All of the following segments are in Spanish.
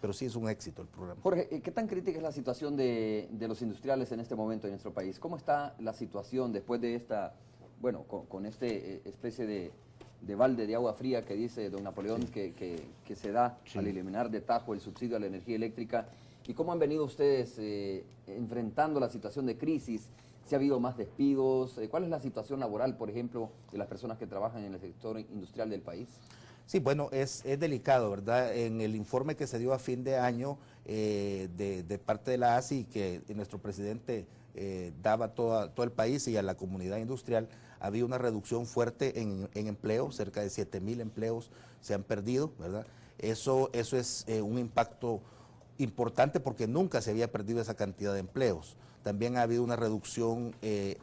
pero sí es un éxito el programa. Jorge, ¿qué tan crítica es la situación de los industriales en este momento en nuestro país? ¿Cómo está la situación después de esta, bueno, con este especie de balde de agua fría que dice don Napoleón que se da al eliminar de tajo el subsidio a la energía eléctrica? ¿Y cómo han venido ustedes enfrentando la situación de crisis? ¿Si ha habido más despidos? ¿Cuál es la situación laboral, por ejemplo, de las personas que trabajan en el sector industrial del país? Sí, bueno, es delicado, ¿verdad? En el informe que se dio a fin de año de parte de la ASI, que nuestro presidente daba a todo el país y a la comunidad industrial, había una reducción fuerte en empleo, cerca de 7,000 empleos se han perdido, ¿verdad? Eso es un impacto importante porque nunca se había perdido esa cantidad de empleos. También ha habido una reducción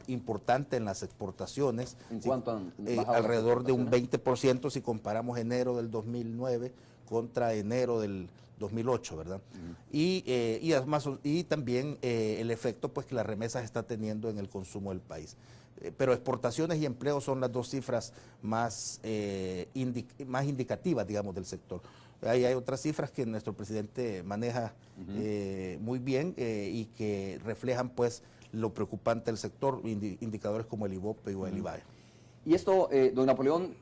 importante en las exportaciones. ¿En cuánto han bajado alrededor de un 20% si comparamos enero del 2009 contra enero del 2008, ¿verdad? Y también el efecto pues que las remesas está teniendo en el consumo del país. Pero exportaciones y empleo son las dos cifras más indicativas, digamos, del sector. Hay otras cifras que nuestro presidente maneja muy bien y que reflejan pues lo preocupante del sector, indicadores como el IVOPE o el IVAE. Y esto, don Napoleón,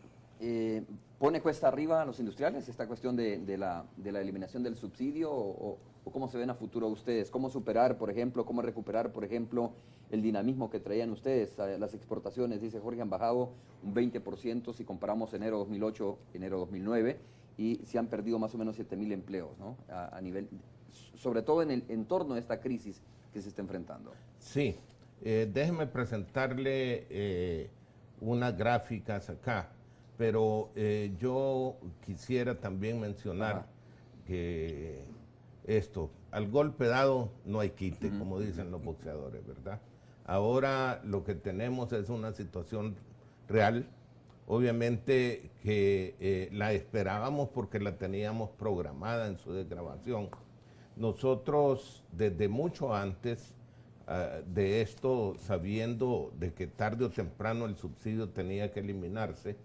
¿pone cuesta arriba a los industriales esta cuestión de la eliminación del subsidio o cómo se ven a futuro ustedes? ¿Cómo superar, por ejemplo, cómo recuperar, por ejemplo, el dinamismo que traían ustedes? Las exportaciones, dice Jorge, han bajado un 20% si comparamos enero 2008, enero 2009, y se han perdido más o menos 7,000 empleos, ¿no? A nivel, sobre todo en el entorno de esta crisis que se está enfrentando. Sí, déjeme presentarle unas gráficas acá, pero yo quisiera también mencionar que al golpe dado no hay quite, como dicen los boxeadores, ¿verdad? Ahora lo que tenemos es una situación real, obviamente que la esperábamos porque la teníamos programada en su desgravación. Nosotros desde mucho antes de esto, sabiendo de que tarde o temprano el subsidio tenía que eliminarse,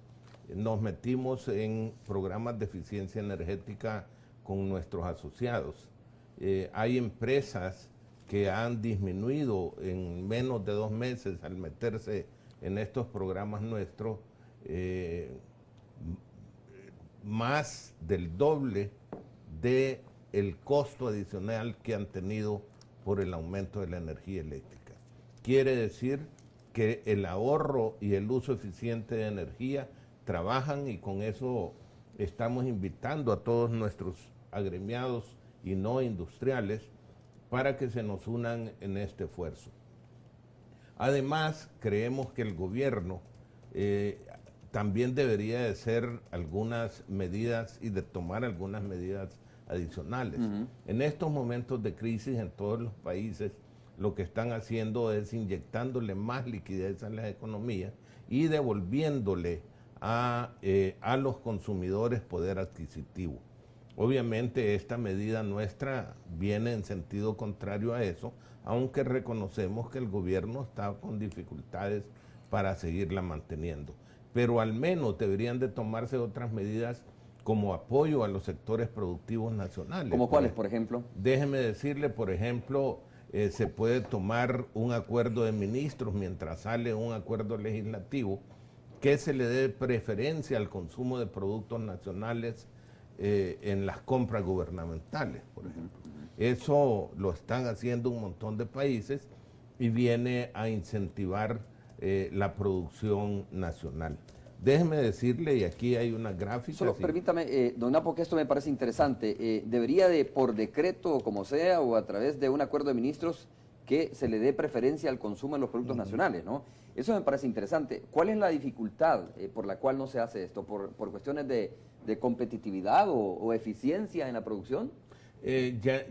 nos metimos en programas de eficiencia energética con nuestros asociados. Hay empresas que han disminuido en menos de 2 meses al meterse en estos programas nuestros más del doble del costo adicional que han tenido por el aumento de la energía eléctrica. Quiere decir que el ahorro y el uso eficiente de energía trabajan, y con eso estamos invitando a todos nuestros agremiados y no industriales para que se nos unan en este esfuerzo. Además, creemos que el gobierno también debería de hacer algunas medidas y de tomar algunas medidas adicionales. En estos momentos de crisis en todos los países, lo que están haciendo es inyectándole más liquidez a las economías y devolviéndole a los consumidores poder adquisitivo. Obviamente esta medida nuestra viene en sentido contrario a eso, aunque reconocemos que el gobierno está con dificultades para seguirla manteniendo. Pero al menos deberían de tomarse otras medidas como apoyo a los sectores productivos nacionales. ¿Como cuáles, por ejemplo? Déjeme decirle, por ejemplo, se puede tomar un acuerdo de ministros mientras sale un acuerdo legislativo que se le dé preferencia al consumo de productos nacionales en las compras gubernamentales, por ejemplo. Eso lo están haciendo un montón de países y viene a incentivar la producción nacional. Déjeme decirle, y aquí hay una gráfica. Solo permítame, don Napo, que esto me parece interesante. ¿Debería de, por decreto o como sea, o a través de un acuerdo de ministros, que se le dé preferencia al consumo de los productos nacionales, ¿no? Eso me parece interesante. ¿Cuál es la dificultad por la cual no se hace esto? ¿Por cuestiones de competitividad o eficiencia en la producción?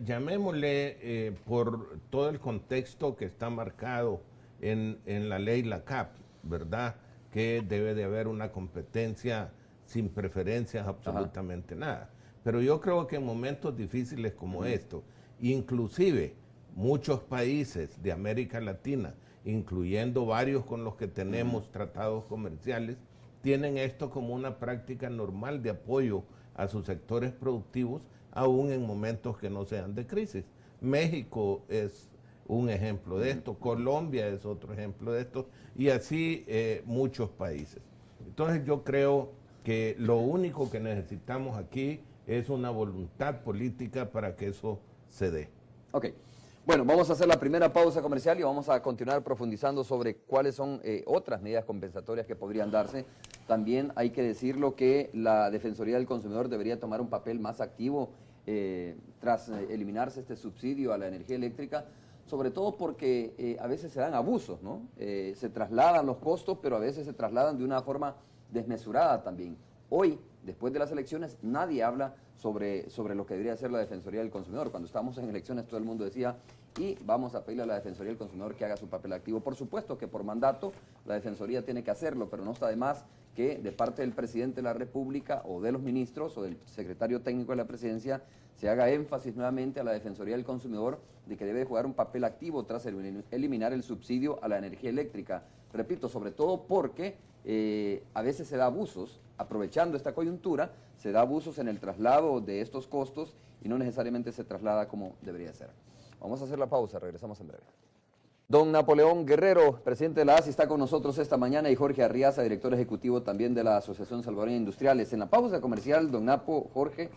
Llamémosle por todo el contexto que está marcado en la ley LACAP, ¿verdad?, que debe de haber una competencia sin preferencias absolutamente nada. Pero yo creo que en momentos difíciles como esto, inclusive muchos países de América Latina, incluyendo varios con los que tenemos tratados comerciales, tienen esto como una práctica normal de apoyo a sus sectores productivos aún en momentos que no sean de crisis. México es un ejemplo de esto, Colombia es otro ejemplo de esto, y así muchos países. Entonces yo creo que lo único que necesitamos aquí es una voluntad política para que eso se dé. Ok. Bueno, vamos a hacer la primera pausa comercial y vamos a continuar profundizando sobre cuáles son otras medidas compensatorias que podrían darse. También hay que decirlo que la Defensoría del Consumidor debería tomar un papel más activo tras eliminarse este subsidio a la energía eléctrica, sobre todo porque a veces se dan abusos, ¿no? Se trasladan los costos, pero a veces se trasladan de una forma desmesurada también. Hoy, después de las elecciones, nadie habla sobre lo que debería hacer la Defensoría del Consumidor. Cuando estábamos en elecciones todo el mundo decía, y vamos a pedirle a la Defensoría del Consumidor que haga su papel activo. Por supuesto que por mandato la Defensoría tiene que hacerlo, pero no está de más que de parte del Presidente de la República o de los ministros o del Secretario Técnico de la Presidencia se haga énfasis nuevamente a la Defensoría del Consumidor de que debe jugar un papel activo tras eliminar el subsidio a la energía eléctrica. Repito, sobre todo porque a veces se da abusos, aprovechando esta coyuntura, se da abusos en el traslado de estos costos y no necesariamente se traslada como debería ser. Vamos a hacer la pausa, regresamos en breve. Don Napoleón Guerrero, presidente de la ASI, está con nosotros esta mañana, y Jorge Arriaza, director ejecutivo también de la Asociación Salvadoreña de Industriales. En la pausa comercial, don Napo, Jorge,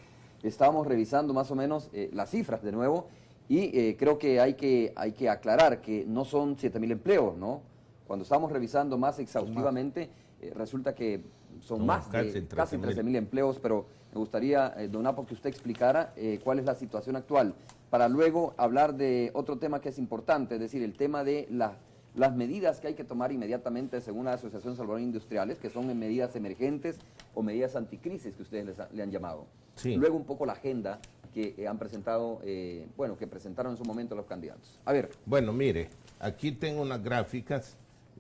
estábamos revisando más o menos las cifras de nuevo, y creo que hay que aclarar que no son 7.000 empleos, ¿no? Cuando estamos revisando más exhaustivamente, resulta que son más de casi 13.000 empleos, pero me gustaría, don Napo, que usted explicara cuál es la situación actual, para luego hablar de otro tema que es importante, es decir, el tema de las medidas que hay que tomar inmediatamente según la Asociación Salvadoreña de Industriales, que son medidas emergentes o medidas anticrisis que ustedes le han llamado. Sí. Luego un poco la agenda que han presentado, bueno, que presentaron en su momento los candidatos. A ver. Bueno, mire, aquí tengo unas gráficas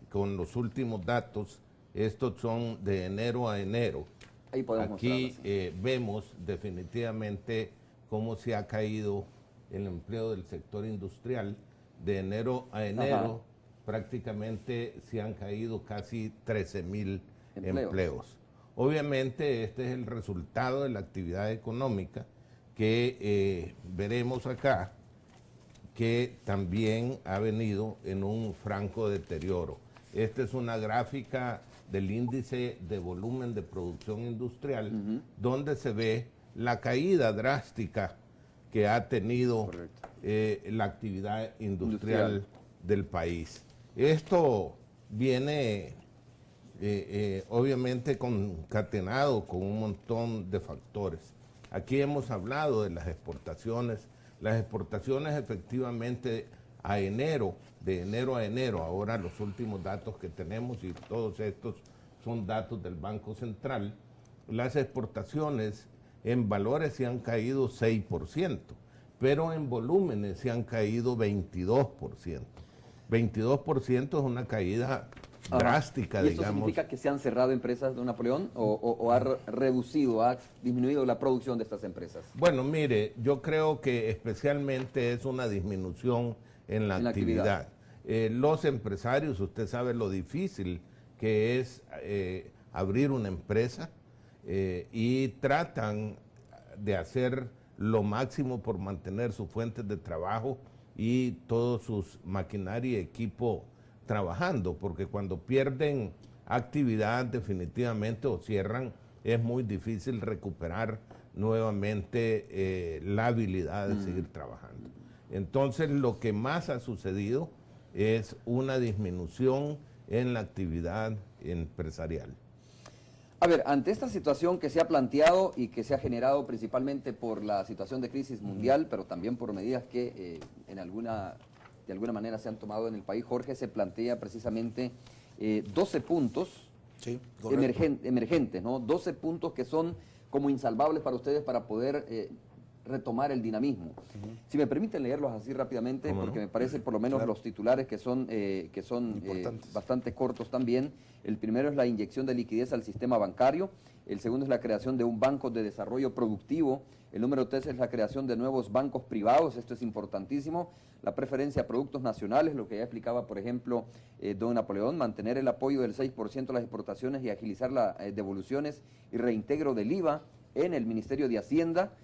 con los últimos datos. Estos son de enero a enero. Ahí podemos aquí vemos definitivamente cómo se ha caído el empleo del sector industrial. De enero a enero, ajá, prácticamente se han caído casi 13.000 empleos. Obviamente este es el resultado de la actividad económica que veremos acá, que también ha venido en un franco deterioro. Esta es una gráfica del índice de volumen de producción industrial, donde se ve la caída drástica que ha tenido la actividad industrial del país. Esto viene obviamente concatenado con un montón de factores. Aquí hemos hablado de las exportaciones. Las exportaciones efectivamente a enero, de enero a enero, ahora los últimos datos que tenemos, y todos estos son datos del Banco Central, las exportaciones en valores se han caído 6%, pero en volúmenes se han caído 22%. 22% es una caída drástica, digamos. ¿Y esto digamos. significa que se han cerrado empresas, don Napoleón, o ha reducido, ha disminuido la producción de estas empresas? Bueno, mire, yo creo que especialmente es una disminución en la actividad. Los empresarios, usted sabe lo difícil que es abrir una empresa y tratan de hacer lo máximo por mantener sus fuentes de trabajo y todos sus maquinaria y equipo trabajando, porque cuando pierden actividad definitivamente o cierran, es muy difícil recuperar nuevamente la habilidad de seguir trabajando. Entonces lo que más ha sucedido es una disminución en la actividad empresarial. A ver, ante esta situación que se ha planteado y que se ha generado principalmente por la situación de crisis mundial, pero también por medidas que de alguna manera se han tomado en el país, Jorge, se plantea precisamente 12 puntos emergentes, ¿no? 12 puntos que son como insalvables para ustedes para poder retomar el dinamismo. Si me permiten leerlos así rápidamente, porque me parece por lo menos los titulares que son bastante cortos también. El primero es la inyección de liquidez al sistema bancario, el segundo es la creación de un banco de desarrollo productivo, el número 3 es la creación de nuevos bancos privados, esto es importantísimo, la preferencia a productos nacionales, lo que ya explicaba por ejemplo don Napoleón, mantener el apoyo del 6% a las exportaciones y agilizar las devoluciones y reintegro del IVA en el Ministerio de Hacienda.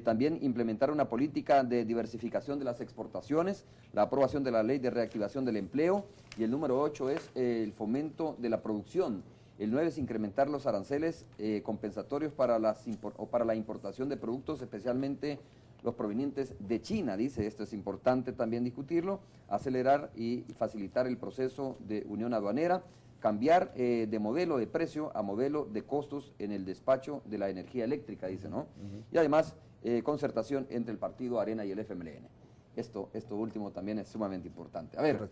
También implementar una política de diversificación de las exportaciones, la aprobación de la ley de reactivación del empleo, y el número 8 es el fomento de la producción. El 9 es incrementar los aranceles compensatorios para la importación de productos, especialmente los provenientes de China, dice. Esto es importante también discutirlo. Acelerar y facilitar el proceso de unión aduanera, cambiar de modelo de precio a modelo de costos en el despacho de la energía eléctrica, dice, ¿no? Y además, concertación entre el partido Arena y el FMLN. Esto último también es sumamente importante. A ver,